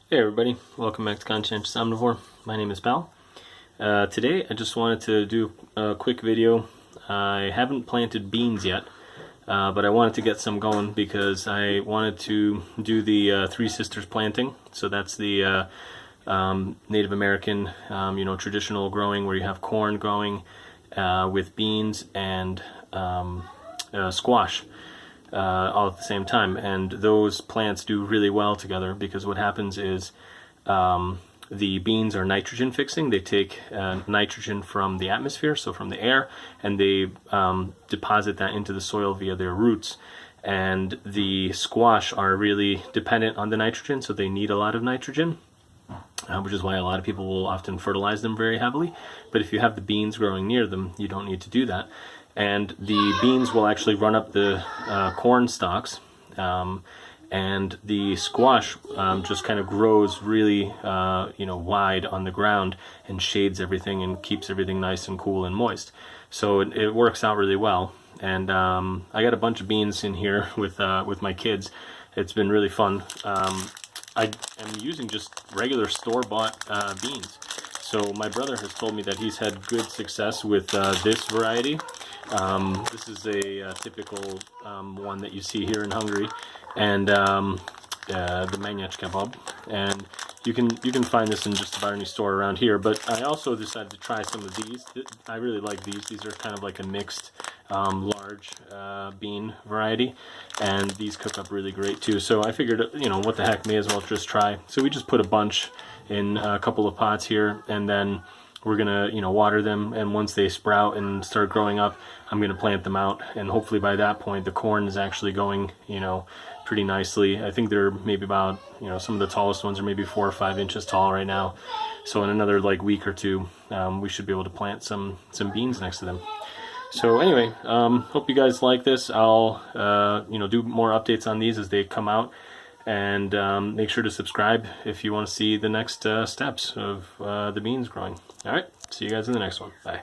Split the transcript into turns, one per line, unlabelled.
Hey everybody, welcome back to Conscientious Omnivore. My name is Pal. Today I just wanted to do a quick video. I haven't planted beans yet, but I wanted to get some going because I wanted to do the Three Sisters planting. So that's the Native American, traditional growing where you have corn growing with beans and squash. All at the same time, and those plants do really well together because what happens is the beans are nitrogen fixing. They take nitrogen from the atmosphere, so from the air, and they deposit that into the soil via their roots. And the squash are really dependent on the nitrogen, so they need a lot of nitrogen, which is why a lot of people will often fertilize them very heavily. But if you have the beans growing near them, you don't need to do that. And the beans will actually run up the corn stalks, and the squash just kind of grows really, wide on the ground and shades everything and keeps everything nice and cool and moist. So it works out really well. And I got a bunch of beans in here with my kids. It's been really fun. I am using just regular store-bought beans. So my brother has told me that he's had good success with this variety. This is a typical one that you see here in Hungary, and the mányach kebab, and you can find this in just about any store around here. But I also decided to try some of these. I really like these. These are kind of like a mixed large bean variety, and these cook up really great too. So I figured, what the heck, may as well just try. So we just put a bunch in a couple of pots here, and then we're gonna water them, and once they sprout and start growing up, I'm gonna plant them out, and hopefully by that point the corn is actually going pretty nicely. I think they're maybe about some of the tallest ones are maybe 4 or 5 inches tall right now. So in another week or two, we should be able to plant some beans next to them. So anyway, hope you guys like this. I'll do more updates on these as they come out. And make sure to subscribe if you want to see the next steps of the beans growing. All right, see you guys in the next one. Bye.